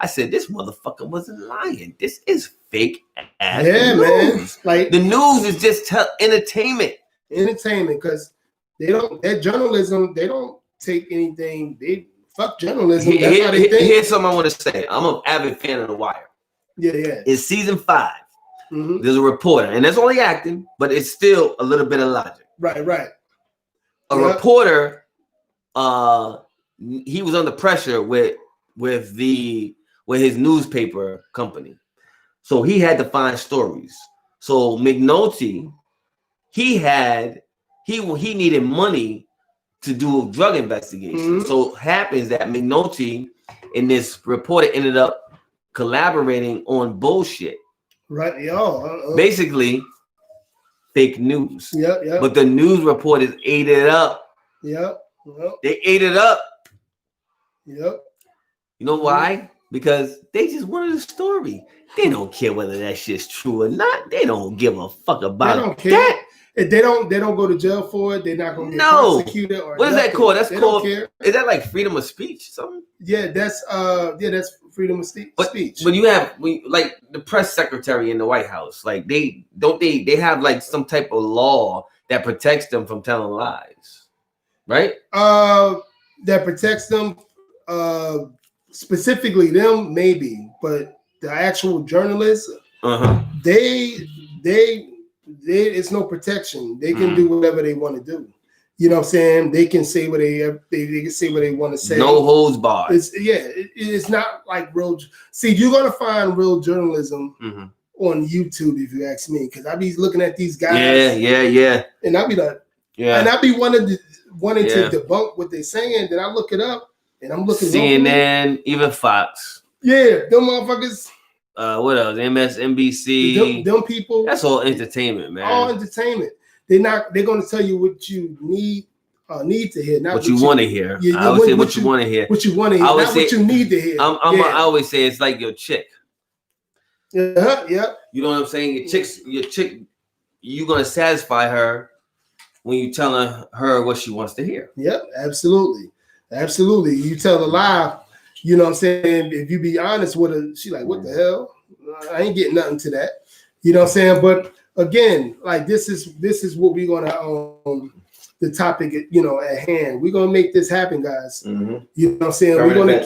I said, this motherfucker wasn't lying. This is fake ass news. Man. Like the news is just entertainment. Entertainment, because that journalism, they don't take anything. They fuck journalism. That's how they think. Here's something I want to say. I'm an avid fan of The Wire. Yeah. It's season 5. Mm-hmm. There's a reporter, and that's only acting, but it's still a little bit of logic. Right. A reporter, he was under pressure with his newspaper company, so he had to find stories. So McNulty, he needed money to do a drug investigation. So it happens that McNulty and this reporter ended up collaborating on bullshit. Right, basically fake news. Yep. But the news reporters ate it up. Yep. They ate it up. Yep. You know why? Because they just wanted a story. They don't care whether that shit's true or not. They don't give a fuck about that. If they don't go to jail for it, they're not gonna get prosecuted or what is that called? That's called, is that like freedom of speech? Something? Yeah, that's freedom of speech. When you have like the press secretary in the White House, like they have like some type of law that protects them from telling lies, right? That protects them, specifically them, maybe, but the actual journalists, they it's no protection. They can do whatever they want to do. You know what I'm saying? They can say what they can say what they want to say. No holds barred. It's not like real. See, you're gonna find real journalism on YouTube if you ask me, because I be looking at these guys. Yeah. And I be like, and I be wanting to debunk what they're saying. Then I look it up, and I'm looking CNN, even Fox. Yeah, them motherfuckers. What else? MSNBC. Them people. That's all entertainment, man. All entertainment. They're going to tell you what you need to hear, not what you want to hear. I would say what you want to hear. What you want to hear, not what you need to hear. I always say it's like your chick. Yeah. You know what I'm saying? Your chick, you're gonna satisfy her when you telling her what she wants to hear. Yep, absolutely. You tell a lie. You know what I'm saying? If you be honest with her, she like, what the hell? I ain't getting nothing to that. You know what I'm saying? But again, like this is what we're gonna the topic, at hand. We're gonna make this happen, guys. You know what I'm saying? We're gonna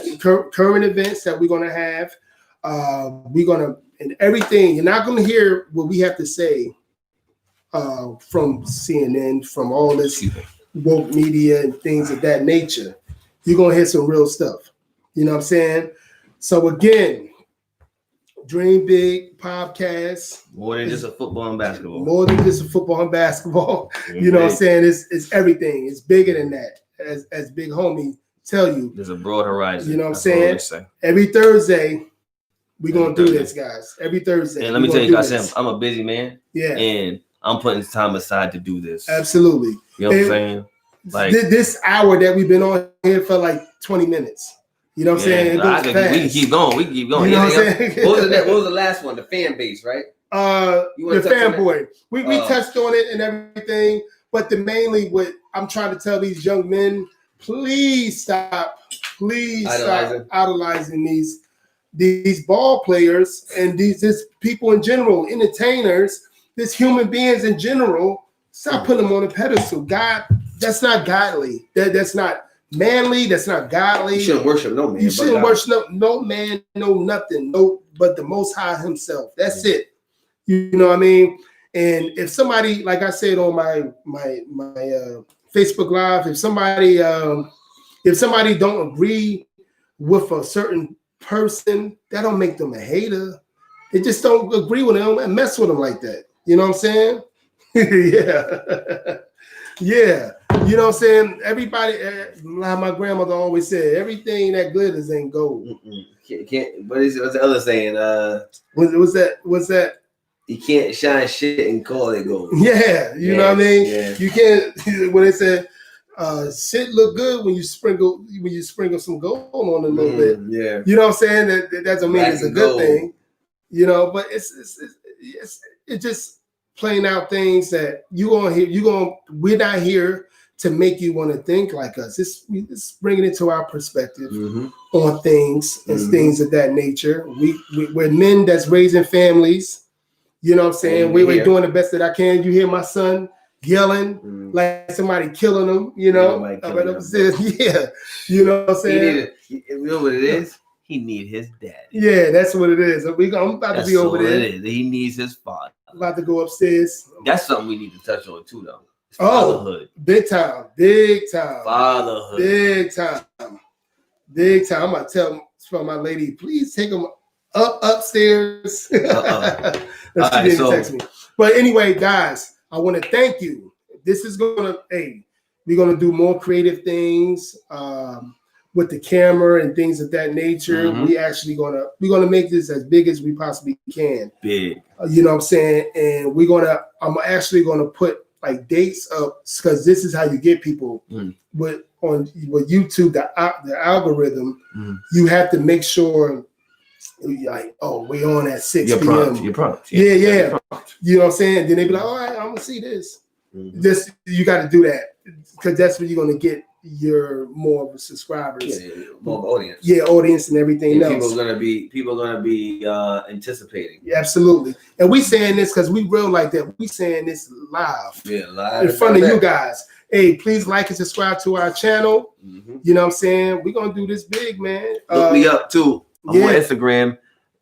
current events that we're gonna have. We're gonna, and everything. You're not gonna hear what we have to say from CNN, from all this woke media and things of that nature. You're gonna hear some real stuff. You know what I'm saying? So again, Dream Big podcast. More than just a football and basketball. You know what I'm saying? It's everything. It's bigger than that. As Big Homie tell you. There's a broad horizon. You know what I'm saying? Every Thursday, we're going to do this, guys. Every Thursday. And let me tell you guys, I'm a busy man. Yeah. And I'm putting time aside to do this. Absolutely. You know what I'm saying? Like this hour that we've been on here for like 20 minutes. You know what I'm saying? We can keep going. You know what I'm saying? What was the last one? The fan base, right? The Fanboy. We touched on it and everything, but mainly what I'm trying to tell these young men, please stop idolizing these ball players and these people in general, entertainers, these human beings in general. Stop putting them on a pedestal. God, that's not godly. That's not manly. That's not godly. You shouldn't worship no man. You shouldn't worship no man, no nothing, but the Most High Himself. That's it. You know what I mean? And if somebody, like I said on my Facebook Live, if somebody don't agree with a certain person, that don't make them a hater. They just don't agree with them and mess with them like that. You know what I'm saying? Yeah. You know what I'm saying? Everybody, like my grandmother always said, everything that glitters ain't gold. Can't. What's the other saying? What's that? You can't shine shit and call it gold. Yeah, you know what I mean. Yeah. You can't. When they said shit look good when you sprinkle some gold on it a little bit. Yeah, you know what I'm saying. That doesn't mean it's a good thing. You know, but it's just playing out things that we're not here to make you want to think like us. It's bringing it to our perspective on things and things of that nature. We're men that's raising families. You know what I'm saying? We're doing the best that I can. You hear my son? yelling like somebody killing them, you know. Yeah, you know what I'm saying? You know what it is? He need his daddy. Yeah, that's what it is. I'm about to be over there. It is. He needs his father. I'm about to go upstairs. That's something we need to touch on too, though. Fatherhood. Big time. Fatherhood. Big time. I'm gonna tell my lady, please take him upstairs. Text me. But anyway, guys, I want to thank you. This is we're gonna do more creative things with the camera and things of that nature. We actually we're gonna make this as big as we possibly can. Big. You know what I'm saying? And I'm actually gonna put like dates up because this is how you get people with YouTube, the algorithm. You have to make sure like, oh, we on at 6 p.m. You're prompt. Yeah. You know what I'm saying? Then they be like, all right, I'm gonna see this. You got to do that because that's when you're gonna get your more subscribers, more audience. Yeah, audience and everything else. People gonna be anticipating. Yeah, absolutely. And we saying this because we real like that. We saying this live. Yeah, live in front of you guys. Hey, please like and subscribe to our channel. You know what I'm saying? We're gonna do this big, man. Look me up too. I'm on Instagram.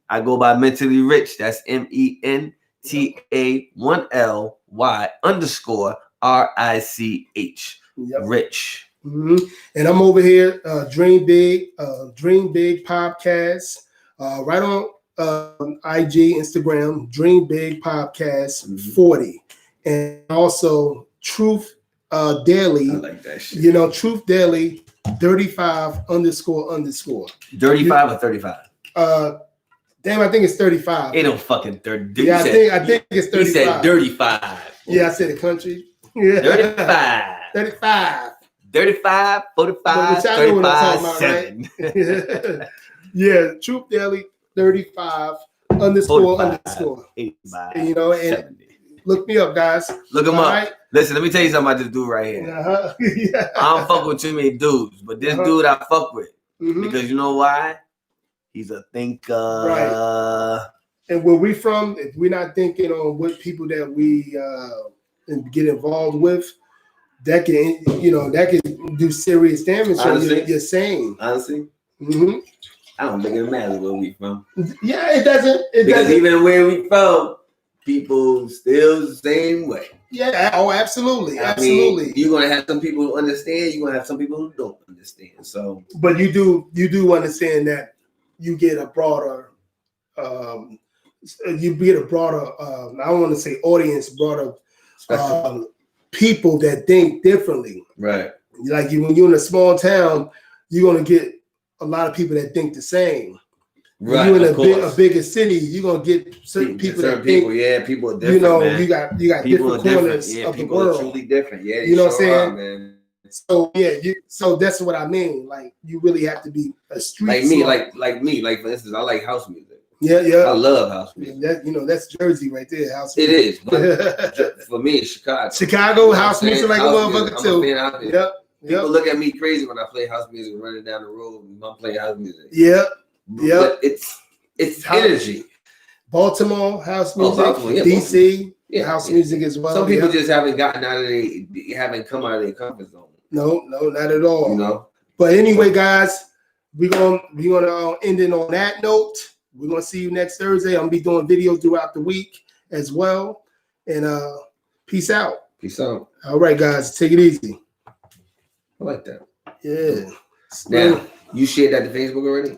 I go by Mentally Rich. That's MENTA1LY_RICH. Rich. And I'm over here, Dream Big Podcast, right on IG, Instagram, Dream Big Podcast 40, and also Truth Daily. I like that shit. You know, Truth Daily 35 __. 35 or 35? Damn, I think it's 35. It don't fucking 30. Yeah, I think it's 35. He said 35. Yeah, I said the country. Yeah. 35. 35. 35, 45, 35, 7. Right? Yeah, Troop Daily 35 __. And, you know, and 70. Look me up, guys. Look him up. Right? Listen, let me tell you something about this dude right here. Yeah. I don't fuck with too many dudes, but this dude I fuck with because you know why? He's a thinker. Right. And where we from, if we're not thinking on what people that we get involved with, that can do serious damage on your saying. Honestly, I don't think it matters where we from. Yeah, it doesn't. Because even where we from, people still the same way. Yeah. Oh, absolutely. I mean, you're gonna have some people who understand. You're gonna have some people who don't understand. So, but you do understand that you get a broader. I don't want to say audience, broader people that think differently. Right. Like when you're in a small town, you're gonna get a lot of people that think the same. Right. When you're in a bigger city, you're gonna get certain people that think. Yeah, people are different. You know, man. you got people different corners of the world. Are truly different. Yeah, you know what I'm saying? Man. So so that's what I mean. Like you really have to be a street like me, smart. like me. Like for instance, I like house music. Yeah. I love house music. That's Jersey right there. House music. It is. But for me, it's Chicago. Chicago house music like a motherfucker too. Yep. People look at me crazy when I play house music running down the road and I'm playing house music. Yep. But it's energy. Baltimore house music. DC house music as well. Some people just haven't come out of their comfort zone. No, not at all. You know. But anyway, guys, we're gonna end it on that note. We're gonna see you next Thursday. I'm gonna be doing videos throughout the week as well. And peace out. Peace out. All right, guys, take it easy. I like that. Yeah. Now, you shared that to Facebook already?